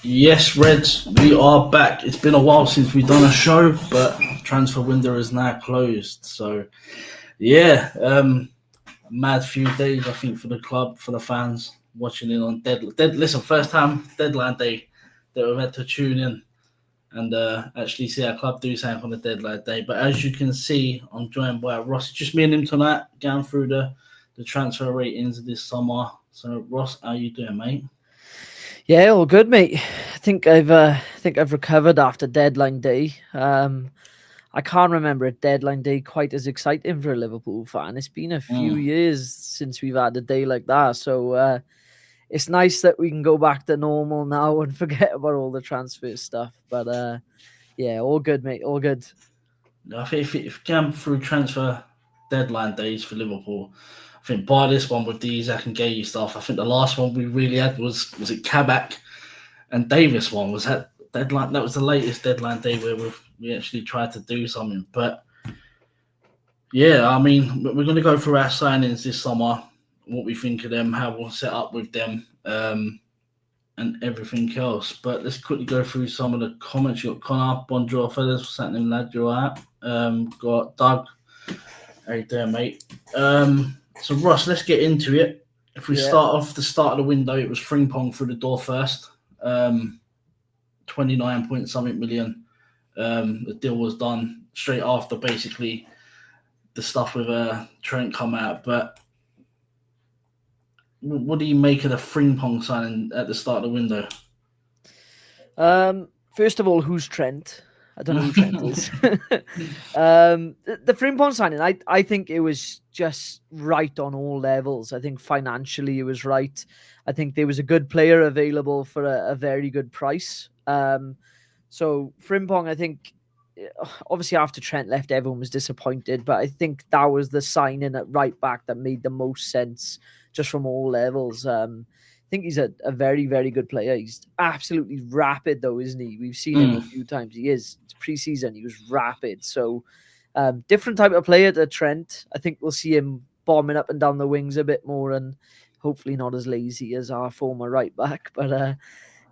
Yes, Reds, we are back. It's been a while since we've done a show, but transfer window is now closed. So, yeah, mad few days, I think, for the club, for the fans watching it on Listen, first time deadline day that we've had to tune in and actually see our club do something on the deadline day. But as you can see, I'm joined by Ross. It's just me and him tonight, going through the transfer ratings this summer. So, Ross, how you doing, mate? Yeah, all good, mate. I think I've recovered after deadline day. I can't remember a deadline day quite as exciting for a Liverpool fan. It's been a few Mm. years since we've had a day like that, so it's nice that we can go back to normal now and forget about all the transfer stuff. But yeah, all good, mate. All good. I think if going through transfer deadline days for Liverpool, I think by this one with the Isaac and Gay stuff, I think the last one we really had was it Kabak and Davis one was that deadline. That was the latest deadline day where we actually tried to do something. But yeah, I mean we're going to go through our signings this summer, what we think of them, how we'll set up with them. And everything else. But let's quickly go through some of the comments. You got Connor, bonjour fellas, what's happening, lad? You alright? Got Doug, how you doing, mate? So Ross, let's get into it. If we Yeah. start off the start of the window, it was Frimpong through the door first. 29 point something million. The deal was done straight after basically the stuff with Trent come out. But what do you make of the Frimpong signing at the start of the window? First of all, who's Trent? I don't know who Trent is. The Frimpong signing, I think it was just right on all levels. I think financially it was right. I think there was a good player available for a very good price. So Frimpong, I think, obviously after Trent left, everyone was disappointed, but I think that was the signing at right back that made the most sense, just from all levels. I think he's a very, very good player. He's absolutely rapid, though, isn't he? We've seen him a Mm. few times. He is. Pre-season, he was rapid. So, different type of player to Trent. I think we'll see him bombing up and down the wings a bit more, and hopefully not as lazy as our former right back. But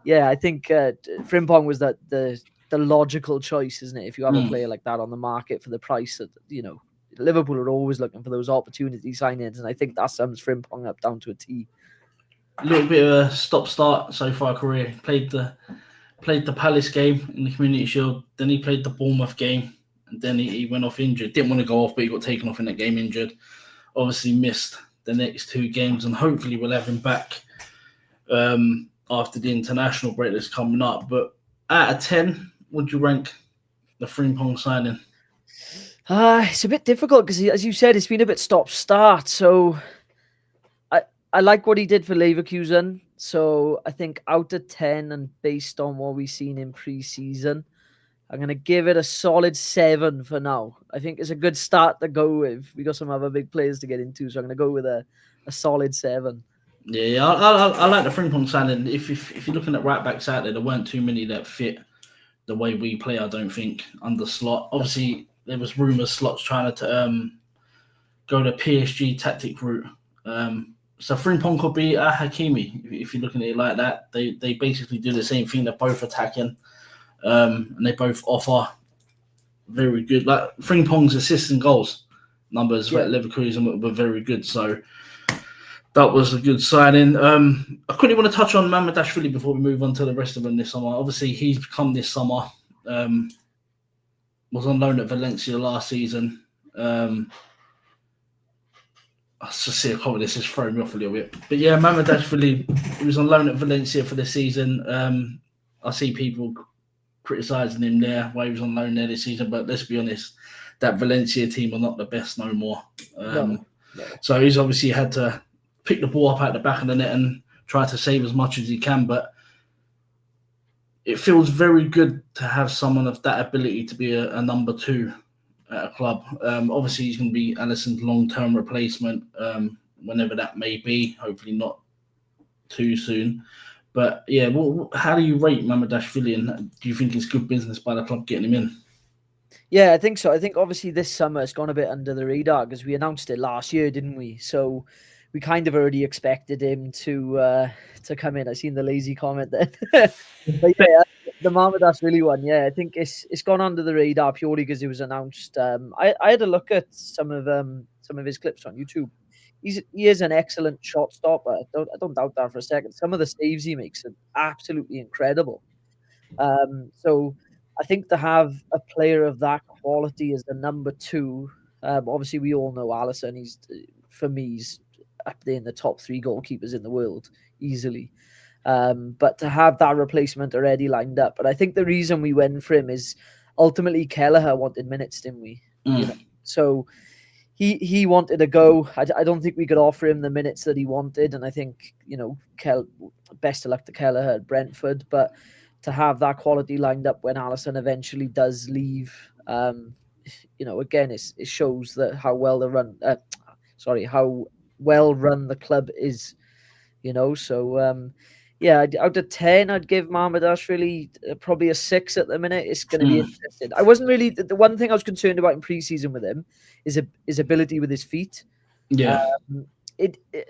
yeah, I think Frimpong was the logical choice, isn't it? If you have a Mm. player like that on the market for the price that Liverpool are always looking for those opportunity signings, and I think that sums Frimpong up down to a T. A little bit of a stop start so far career. Played the Palace game in the Community Shield, then he played the Bournemouth game, and then he went off injured. Didn't want to go off, but he got taken off in that game injured. Obviously missed the next two games, and hopefully we'll have him back after the international break that's coming up. But out of 10, would you rank the Frimpong signing? It's a bit difficult because, as you said, it's been a bit stop-start. So I like what he did for Leverkusen. So I think out of 10, and based on what we've seen in pre-season, I'm going to give it a solid 7 for now. I think it's a good start to go with. We got some other big players to get into, so I'm going to go with a solid 7. Yeah, I like the Frimpong signing. If you're looking at right backs out there, there weren't too many that fit the way we play. I don't think under Slot. Obviously, there was rumours Slot's trying to go the PSG tactic route. So Frimpong could be a Hakimi if you're looking at it like that. They basically do the same thing. They're both attacking, and they both offer very good. Like Frimpong's assists and goals numbers for Yeah. Leverkusen were very good. So that was a good signing. I quickly want to touch on Mamadashvili before we move on to the rest of them this summer. Obviously, he's come this summer. Was on loan at Valencia last season. I just see a comment. This is throwing me off a little bit, but yeah, Mamadashvili, he was on loan at Valencia for the season. I see people criticising him there why he was on loan there this season, but let's be honest, that Valencia team are not the best no more. No. So he's obviously had to pick the ball up out the back of the net and try to save as much as he can, but it feels very good to have someone of that ability to be a number two at a club. Obviously, he's going to be Alisson's long-term replacement, whenever that may be. Hopefully, not too soon. But yeah, how do you rate Mamadashvili, and do you think it's good business by the club getting him in? Yeah, I think so. I think obviously this summer it's gone a bit under the radar because we announced it last year, didn't we? So we kind of already expected him to come in. I seen the lazy comment there. But yeah, the Marmadas one. Yeah, I think it's gone under the radar purely because it was announced. I had a look at some of his clips on YouTube. He is an excellent shot stopper. I don't doubt that for a second. Some of the saves he makes are absolutely incredible. So I think to have a player of that quality as the number two, obviously we all know Alisson. For me, he's up there in the top 3 goalkeepers in the world easily. But to have that replacement already lined up, but I think the reason we went for him is ultimately Kelleher wanted minutes, didn't we? You know, so he wanted to go. I don't think we could offer him the minutes that he wanted, and I think best of luck to Kelleher at Brentford, but to have that quality lined up when Alisson eventually does leave, again, it shows that how well how well run the club is, So out of 10, I'd give Marmadas probably a 6 at the minute. It's going to be interesting. I wasn't really the one thing I was concerned about in preseason with him is his ability with his feet. Yeah.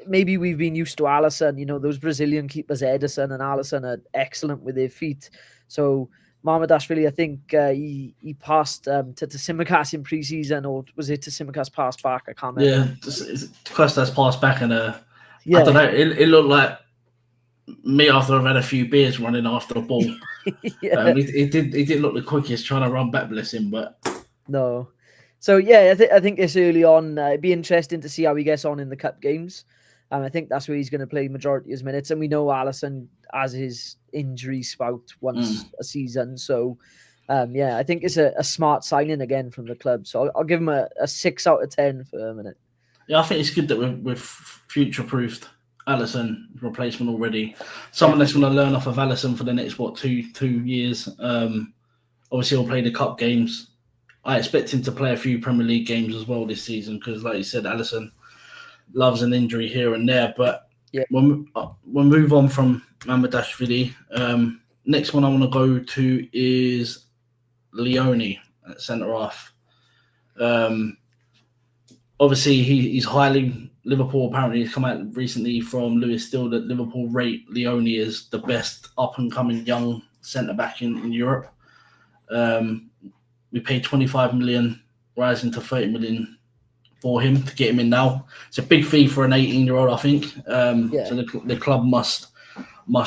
Maybe we've been used to Alisson, those Brazilian keepers, Ederson and Alisson, are excellent with their feet. So Marmadas I think he passed to Tsimikas in preseason, or was it Tsimikas passed back? I can't remember. Yeah, Costa's passed back, and I don't know. It looked like me after I've had a few beers running after the ball. It didn't look the quickest trying to run back, bless him, but no. So yeah, I think it's early on. It'd be interesting to see how he gets on in the cup games. I think that's where he's going to play majority of his minutes. And we know Alisson has his injury spout once a season. So I think it's a smart signing again from the club. So I'll give him a 6 out of 10 for a minute. Yeah, I think it's good that we've future-proofed Alisson replacement already. Someone that's going to learn off of Alisson for the next, 2 years. Obviously, he'll play the cup games. I expect him to play a few Premier League games as well this season because, like you said, Alisson loves an injury here and there. But we'll move on from Mamardashvili. Next one I want to go to is Leone at centre-half. Obviously, he's highly... Liverpool apparently has come out recently from Lewis Still that Liverpool rate Leone as the best up-and-coming young centre-back in Europe. We paid 25 million, rising to 30 million for him to get him in now. It's a big fee for an 18-year-old, I think. So the club must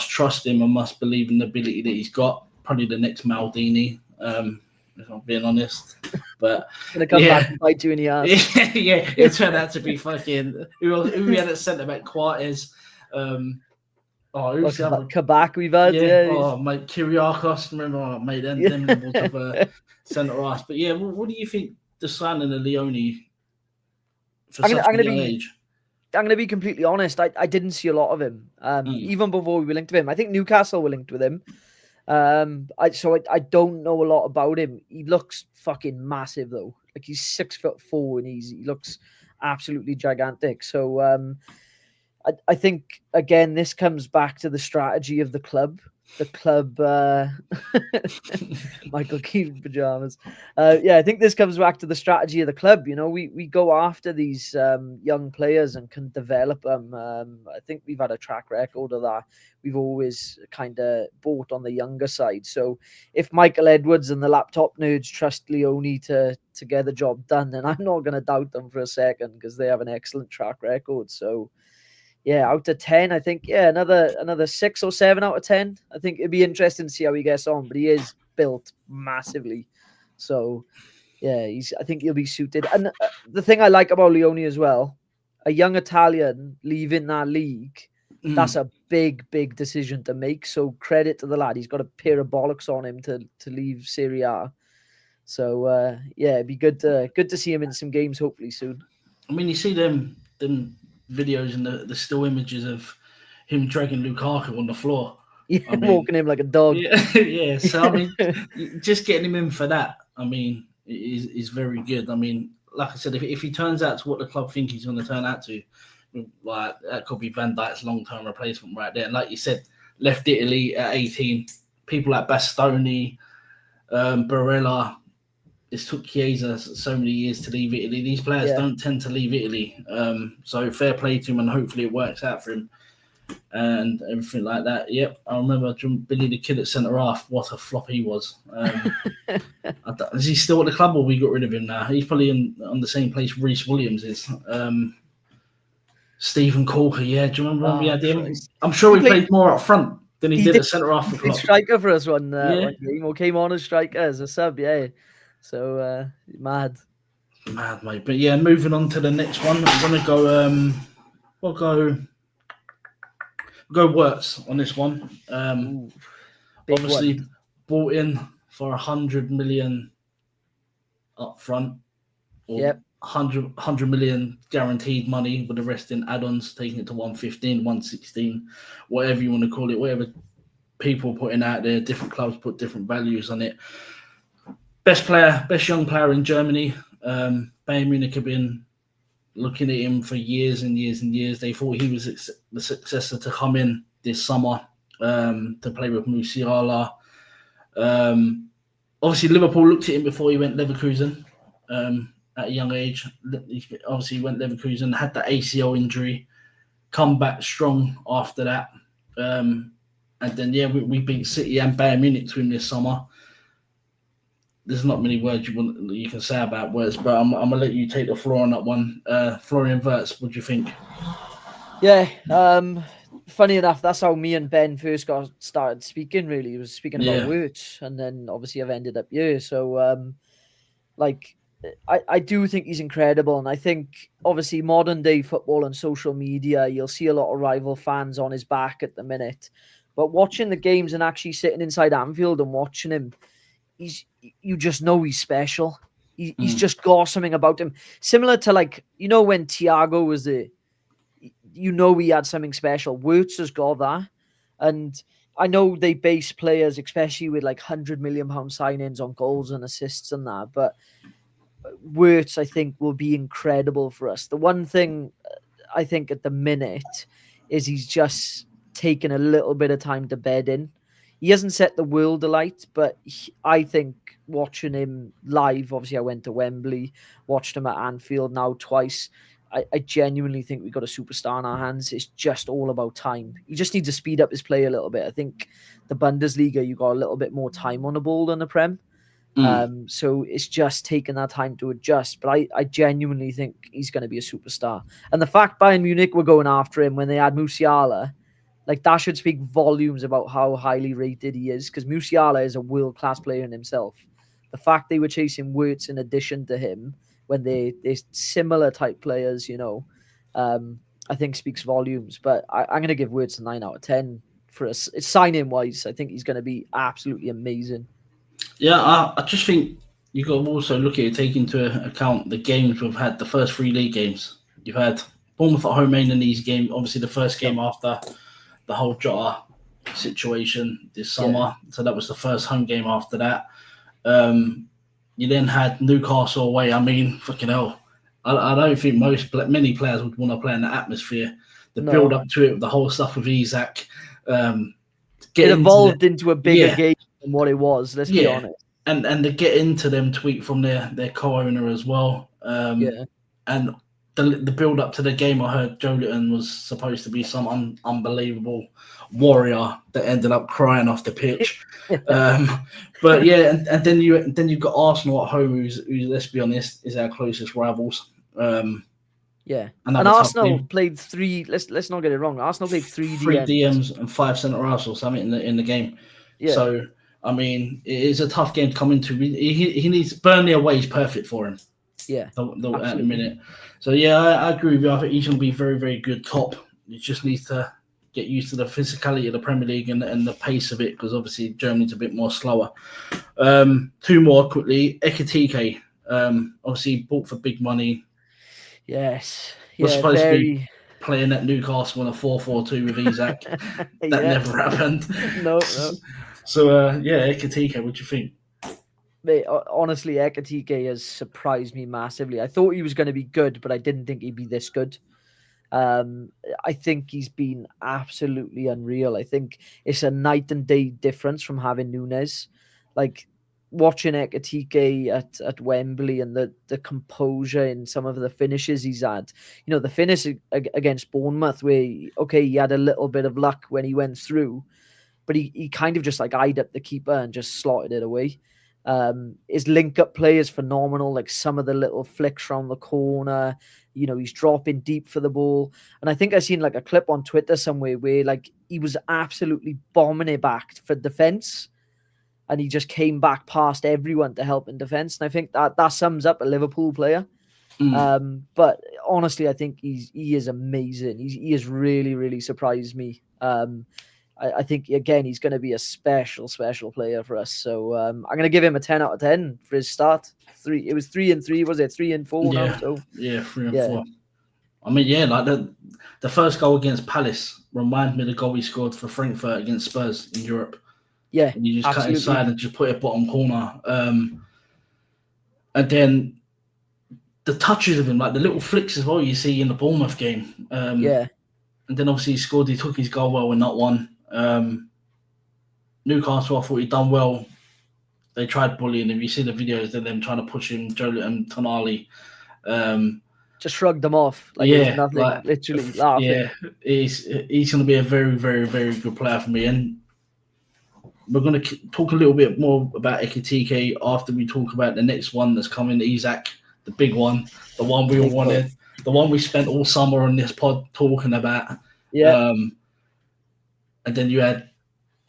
trust him and must believe in the ability that he's got. Probably the next Maldini, if I'm being honest. But gonna come back and bite you in the ass. It turned out to be fucking who we had at centre back, Quartes. Kabak we've had. Mate, Kyriakos. Remember, mate, them levels of centre half. But what do you think the signing of Leone for such a young age? I'm going to be completely honest. I didn't see a lot of him, even before we were linked to him. I think Newcastle were linked with him. I don't know a lot about him. He looks fucking massive though. Like he's 6'4" and he looks absolutely gigantic. So I think again this comes back to the strategy of the club. The club, Michael Keaton pajamas. I think this comes back to the strategy of the club. We go after these young players and can develop them. I think we've had a track record of that. We've always kind of bought on the younger side. So if Michael Edwards and the laptop nerds trust Leone to get the job done, then I'm not going to doubt them for a second because they have an excellent track record. So out of 10, I think, another 6 or 7 out of 10. I think it'd be interesting to see how he gets on, but he is built massively. So, I think he'll be suited. And the thing I like about Leone as well, a young Italian leaving that league, that's a big, big decision to make. So credit to the lad. He's got a pair of bollocks on him to leave Serie A. So, it'd be good to see him in some games, hopefully soon. I mean, you see them videos and the still images of him dragging Lukaku on the floor. Walking him like a dog. So, I mean, just getting him in for that, I mean, is very good. I mean, like I said, if he turns out to what the club think he's going to turn out to, like that could be Van Dijk's long-term replacement right there. And like you said, left Italy at 18. People like Bastoni, Barella, it's took Chiesa so many years to leave Italy. These players Yeah. don't tend to leave Italy. So fair play to him, and hopefully it works out for him and everything like that. Yep, I remember Billy the Kid at centre half. What a flop he was. Is he still at the club, or we got rid of him now? He's probably on the same place Reece Williams is. Stephen Corker, yeah. Do you remember when we Oh, had him? Christ. I'm sure He he played played more up front than he he did did at centre half he for played Klopp. striker for us Yeah, one game, or came on as striker as a sub, yeah. So mad. mad mate. But yeah, moving on to the next one. I'm gonna go. We'll go Wirtz on this one. Ooh, big one. Obviously bought in for 100 million up front, or Yep. 100 million guaranteed money, with the rest in add-ons, taking it to 115, 116, whatever you want to call it, whatever people putting out there. Different clubs put different values on it. Best young player in Germany. Bayern Munich have been looking at him for years and years and years. They thought he was the successor to come in this summer to play with Musiala. Obviously, Liverpool looked at him before he went Leverkusen at a young age. Obviously, he went Leverkusen, had the ACL injury, come back strong after that. And then, yeah, we beat City and Bayern Munich to him this summer. There's not many words you can say about Wirtz, but I'm going to let you take the floor on that one. Florian Wirtz, what do you think? Yeah, funny enough, that's how me and Ben first got started speaking, really. He was speaking about Wirtz, and then obviously I've ended up here. So, like, I do think he's incredible, and I think obviously modern day football and social media, you'll see a lot of rival fans on his back at the minute. But watching the games and actually sitting inside Anfield and watching him, you just know he's special. He's just got something about him, similar to, like, when Thiago was there. He had something special. Wirtz has got that. And I know they base players, especially with like £100 million signings, on goals and assists and that, but Wirtz, I think, will be incredible for us. The one thing I think at the minute is he's just taken a little bit of time to bed in. He hasn't set the world alight, but I think watching him live, obviously I went to Wembley, watched him at Anfield now twice. I genuinely think we've got a superstar in our hands. It's just all about time. He just needs to speed up his play a little bit. I think the Bundesliga, you got a little bit more time on the ball than the Prem. So it's just taking that time to adjust. But I genuinely think he's going to be a superstar. And the fact Bayern Munich were going after him when they had Musiala, like, that should speak volumes about how highly rated he is, because Musiala is a world-class player in himself. The fact they were chasing Wirtz in addition to him when they're similar type players, I think speaks volumes. But I'm going to give Wirtz a 9 out of 10 for us. It's signing-wise. I think he's going to be absolutely amazing. Yeah, I just think you've got to also look at it, take into account the games we've had, the first 3 league games. You've had Bournemouth at home in these games, obviously the first game after the whole Jota situation this summer. Yeah. So that was the first home game after that. You then had Newcastle away. I mean, fucking hell. I don't think many players would want to play in that atmosphere. The build up to it, the whole stuff with Isak. It evolved into a bigger game than what it was, let's be honest. And to get into them tweet from their co-owner as well. And the build up to the game, I heard Joelinton was supposed to be some unbelievable warrior that ended up crying off the pitch. But yeah, and then you've got Arsenal at home, who's let's be honest, is our closest rivals. And Arsenal played 3. Let's not get it wrong. Arsenal played 3 DMs and 5 centre halves or something in the game. Yeah. So I mean, it is a tough game to come into. He needs Burnley away is perfect for him. Yeah, at the minute. So yeah, I agree with you. I think he's going to be very, very good top. He just needs to get used to the physicality of the Premier League and the pace of it, because obviously Germany's a bit more slower. 2 more quickly. Ekitike, obviously bought for big money. Yes. Was supposed to be playing at Newcastle in a 4-4-2 with Isak. That never happened. No. So Ekitike, what do you think? Mate, honestly, Ekitike has surprised me massively. I thought he was going to be good, but I didn't think he'd be this good. I think he's been absolutely unreal. I think it's a night and day difference from having Nunes. Like, watching Ekitike at Wembley and the composure in some of the finishes he's had. You know, the finish against Bournemouth where, he had a little bit of luck when he went through, but he kind of just like eyed up the keeper and just slotted it away. His link-up play is phenomenal, like some of the little flicks around the corner. You know, he's dropping deep for the ball. And I think I seen like a clip on Twitter somewhere where like he was absolutely bombing it back for defence, and he just came back past everyone to help in defence. And I think that sums up a Liverpool player. But honestly, I think he is amazing. He has really, really surprised me. I think, again, he's going to be a special player for us. So I'm going to give him a 10 out of 10 for his start. It was 3 and 3, was it? 3 and 4 yeah, now. So 3 and 4. I mean, like the first goal against Palace reminded me of the goal he scored for Frankfurt against Spurs in Europe. Yeah, and you just absolutely. cut inside and just put it bottom corner. And then the touches of him, like the little flicks as well, you see in the Bournemouth game. And then obviously he scored. He took his goal well in that one. Newcastle, I thought he'd done well. They tried bullying him. You see the videos of them trying to push him, Joe and Tonali. Just shrugged them off like it was nothing, literally laughing. Yeah, he's going to be a very, very, very good player for me. And we're going to talk a little bit more about Ekitike after we talk about the next one that's coming, Isak, the big one, the one we all wanted, the one we spent all summer on this pod talking about. Yeah. And then you had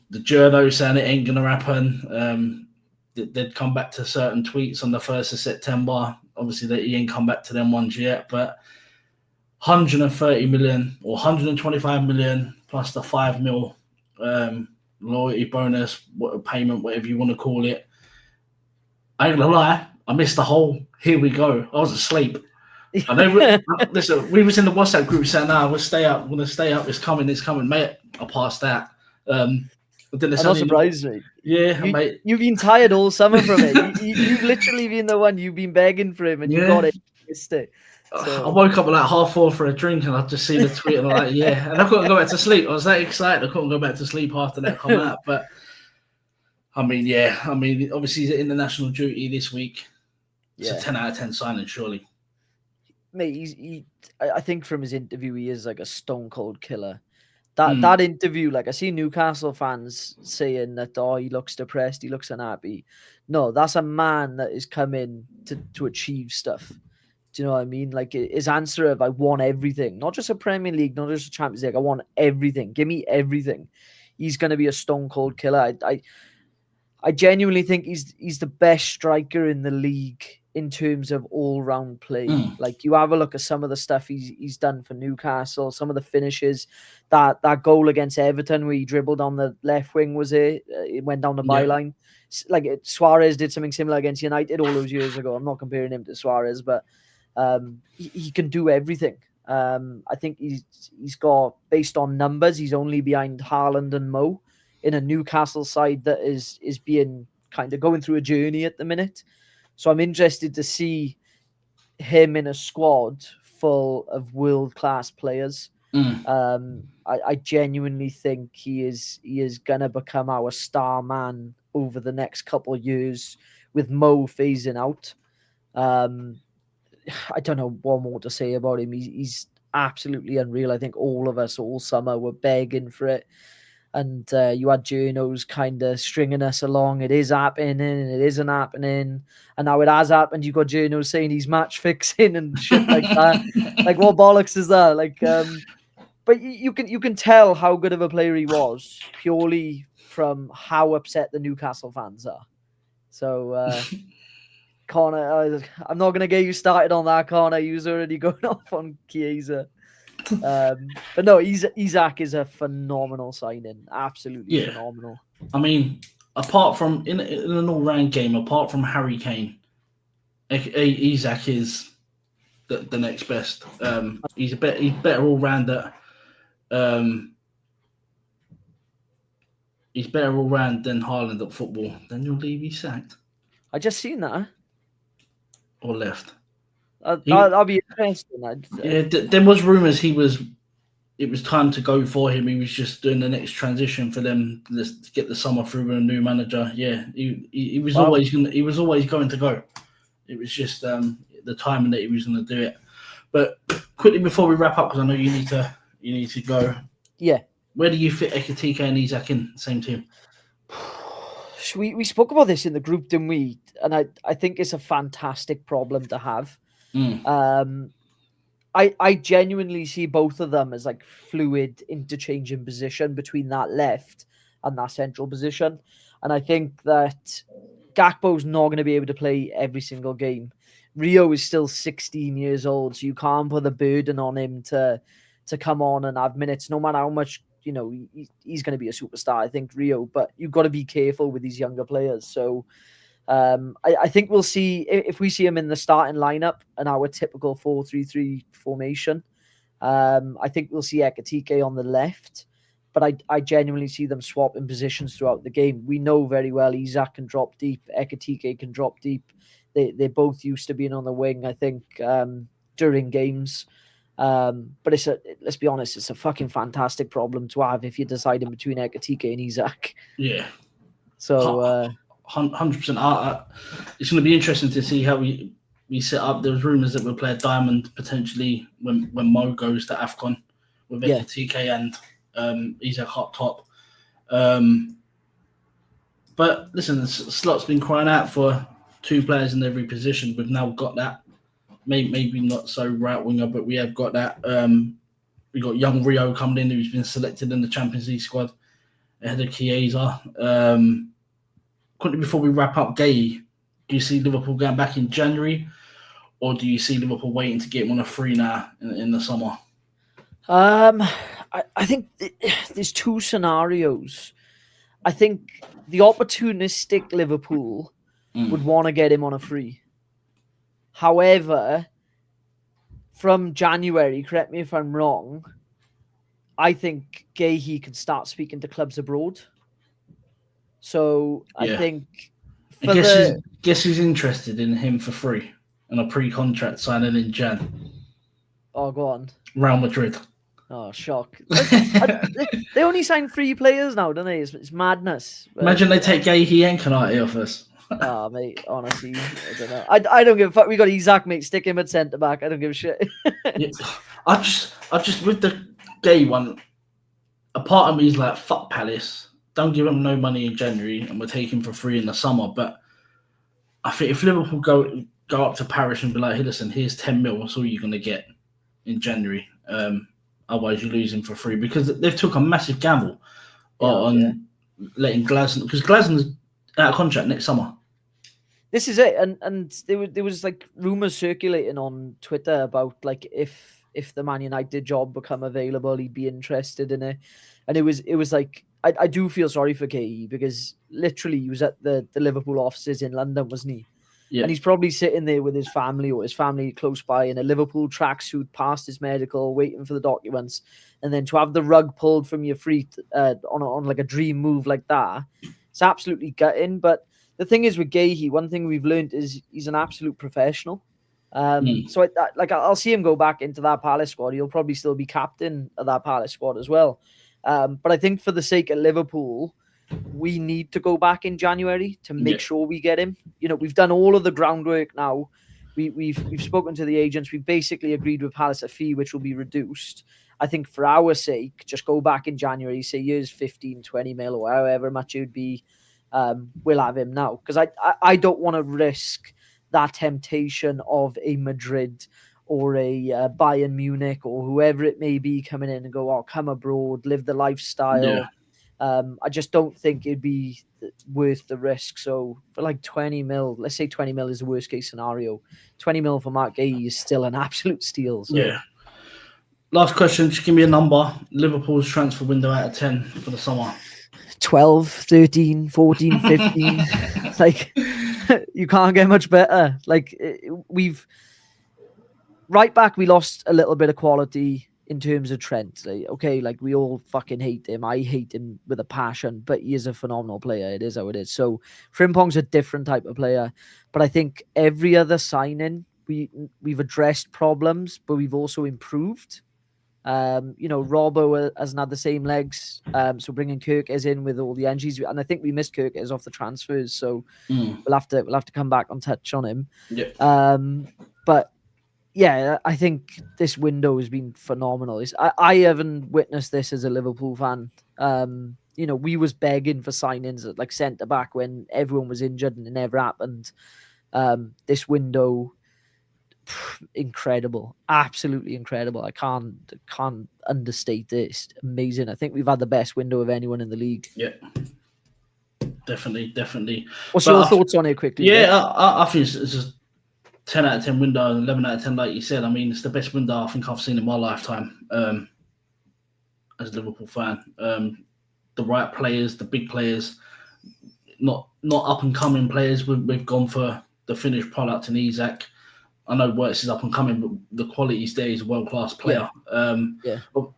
the journo saying it ain't going to happen. They'd come back to certain tweets on the 1st of September. Obviously, he ain't come back to them ones yet, but 130 million or 125 million plus the 5 mil loyalty bonus, payment, whatever you want to call it. I ain't gonna lie, I missed the whole here we go. I was asleep. Listen, we was in the WhatsApp group saying, we'll stay up, it's coming, mate. I passed that. But then I'm not surprised, mate. Yeah, mate. You've been tired all summer from it. You've literally been the one, you've been begging for him and you got it. You missed it. So. I woke up at like 4:30 for a drink and I just see the tweet and I'm like, and I couldn't go back to sleep. I was that excited. I couldn't go back to sleep after that come out. But I mean, obviously he's at international duty this week. It's a 10 out of 10 signing, surely. Mate, I think from his interview, he is like a stone cold killer. That interview, like I see Newcastle fans saying that, he looks depressed, he looks unhappy. No, that's a man that is coming to achieve stuff. Do you know what I mean? Like his answer of I want everything, not just a Premier League, not just a Champions League. I want everything. Give me everything. He's going to be a stone cold killer. I genuinely think he's the best striker in the league in terms of all round play. Like you have a look at some of the stuff he's done for Newcastle, some of the finishes. That goal against Everton where he dribbled on the left wing, was it? It went down the byline. Like Suarez did something similar against United all those years ago. I'm not comparing him to Suarez, but he can do everything. I think he's got, based on numbers, he's only behind Haaland and Mo in a Newcastle side that is being kind of going through a journey at the minute. So I'm interested to see him in a squad full of world-class players. I genuinely think he is going to become our star man over the next couple of years with Mo phasing out. I don't know what more to say about him. He's absolutely unreal. I think all of us all summer were begging for it. And you had journos kind of stringing us along. It is happening, it isn't happening. And now it has happened. You got journos saying he's match fixing and shit like that. Like, what bollocks is that? Like, but you can tell how good of a player he was purely from how upset the Newcastle fans are. So, Connor, I'm not going to get you started on that, Connor. You was already going off on Chiesa. But no, Isak is a phenomenal signing. Absolutely phenomenal. I mean, apart from in an all-round game, apart from Harry Kane, Isak is the next best. He's better all-rounder. He's better all-round than Haaland at football. Then you'll leave you sacked. I just seen that. Or left. I'll be interested. There was rumours he was it was time to go for him. He was just doing the next transition for them to get the summer through with a new manager. Yeah, he was Wow. always going to go. It was just the timing that he was going to do it. But quickly before we wrap up, because I know you need to go. Yeah. Where do you fit Ekitike and Isak in the same team? We spoke about this in the group, didn't we? And I think it's a fantastic problem to have. I genuinely see both of them as like fluid interchanging position between that left and that central position. And I think that Gakpo's not going to be able to play every single game. Rio is still 16 years old, so you can't put the burden on him to come on and have minutes, no matter how much, he's going to be a superstar, I think, Rio. But you've got to be careful with these younger players. So I think we'll see, if we see him in the starting lineup and our typical 4-3-3 formation, I think we'll see Ekitike on the left. But I genuinely see them swapping positions throughout the game. We know very well Isak can drop deep, Ekitike can drop deep. They're both used to being on the wing, I think, during games. But let's be honest, it's a fucking fantastic problem to have if you're deciding between Ekitike and Isak. Yeah. So 100%. It's going to be interesting to see how we set up. There was rumours that we'll play a diamond potentially when Mo goes to AFCON with Ekitike and Isak up top. But listen, the slot's been crying out for two players in every position. We've now got that. Maybe not so right winger, but we have got that. We got young Rio coming in, who's been selected in the Champions League squad ahead of Chiesa. Quickly before we wrap up, Gay, do you see Liverpool going back in January, or do you see Liverpool waiting to get him on a free now in the summer? I think there's two scenarios. I think the opportunistic Liverpool would want to get him on a free. However, from January, correct me if I'm wrong, I think Gahey can start speaking to clubs abroad. So I think guess who's interested in him for free and a pre-contract signing in Jan? Oh, go on. Real Madrid. Oh, shock. They only sign 3 players now, don't they? It's madness. Imagine they take Gahey and Kanate off us. Oh, mate, honestly, I don't know. I don't give a fuck. We got Isak, mate. Stick him at centre back. I don't give a shit. I just with the Gay one, a part of me is like, fuck Palace. Don't give him no money in January, and we'll take him for free in the summer. But I think if Liverpool go up to Paris and be like, hey, listen, here's 10 mil. That's all you're gonna get in January. Otherwise, you lose him for free, because they've took a massive gamble on letting Glasner, because Glasner's out of contract next summer. This is it, and there was like rumors circulating on Twitter about like if the Man United job become available, he'd be interested in it, and it was like I do feel sorry for KE, because literally he was at the Liverpool offices in London, wasn't he? Yeah. And he's probably sitting there with his family or his family close by in a Liverpool tracksuit, past his medical, waiting for the documents, and then to have the rug pulled from your feet on like a dream move like that, it's absolutely gutting. But the thing is with Gahey, one thing we've learned is he's an absolute professional. So I'll see him go back into that Palace squad. He'll probably still be captain of that Palace squad as well. But I think for the sake of Liverpool, we need to go back in January to make sure we get him. We've done all of the groundwork now. We've spoken to the agents. We've basically agreed with Palace a fee which will be reduced. I think for our sake, just go back in January, say years 15, 20 mil or however much it would be. We'll have him now, because I don't want to risk that temptation of a Madrid or a Bayern Munich or whoever it may be coming in and go, oh, come abroad, live the lifestyle. I just don't think it'd be worth the risk. So for like 20 mil, let's say 20 mil is the worst case scenario. 20 mil for Mark Gahey is still an absolute steal. So. Yeah. Last question, just give me a number. Liverpool's transfer window out of 10 for the summer. 12, 13, 14, 15. Like, you can't get much better. Like, right back, we lost a little bit of quality in terms of Trent. Like, we all fucking hate him. I hate him with a passion, but he is a phenomenal player. It is how it is. So Frimpong's a different type of player, but I think every other signing, we've addressed problems, but we've also improved. Robbo hasn't had the same legs. So bringing Kirkes in with all the injuries, and I think we missed Kirkes off the transfers, so we'll have to come back and touch on him. Yeah. But yeah, I think this window has been phenomenal. I haven't witnessed this as a Liverpool fan. We was begging for signings at like centre back when everyone was injured and it never happened. This window, incredible, absolutely incredible. I can't understate this. Amazing. I think we've had the best window of anyone in the league. Yeah. Definitely. What's your thoughts on it quickly? Yeah, I think it's just 10 out of 10 window, 11 out of 10, like you said. I mean, it's the best window I think I've seen in my lifetime as a Liverpool fan. The right players, the big players, not up and coming players. We've gone for the finished product in Isak. I know Wirtz is up and coming, but the quality's there. He's a world-class player.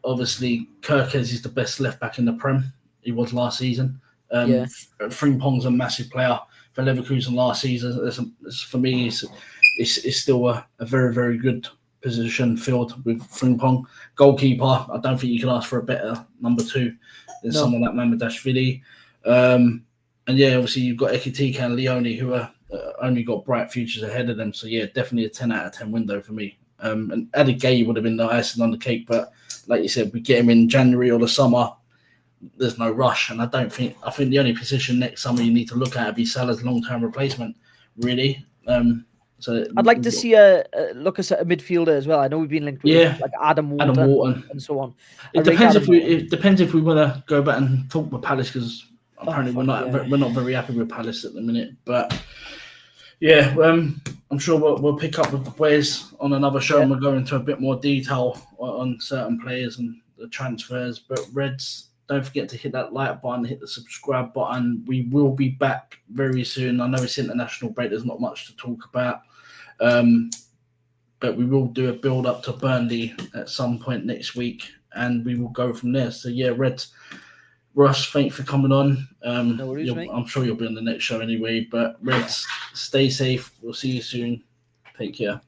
Obviously, Kirkes is the best left-back in the Prem. He was last season. Frimpong's a massive player for Leverkusen last season. For me, it's still a very, very good position filled with Frimpong. Goalkeeper, I don't think you can ask for a better number 2 than someone like Mamadashvili. And yeah, obviously you've got Ekitike and Leone who are only got bright futures ahead of them. So yeah, definitely a 10 out of 10 window for me. And Added Gay would have been the icing on the cake, but like you said, we get him in January or the summer. There's no rush, and I think the only position next summer you need to look at would be Salah's long-term replacement, really. So I'd like to see a look at a midfielder as well. I know we've been linked with like Adam Wharton and so on. It depends if we want to go back and talk with Palace, because apparently we're not very happy with Palace at the minute. But yeah, I'm sure we'll pick up with the players on another show, and we'll go into a bit more detail on certain players and the transfers. But Reds, don't forget to hit that like button, hit the subscribe button. We will be back very soon. I know it's international break. There's not much to talk about. But we will do a build up to Burnley at some point next week, and we will go from there. So yeah, Reds, Russ, thank you for coming on. No worries, mate. I'm sure you'll be on the next show anyway. But Reds, stay safe. We'll see you soon. Take care.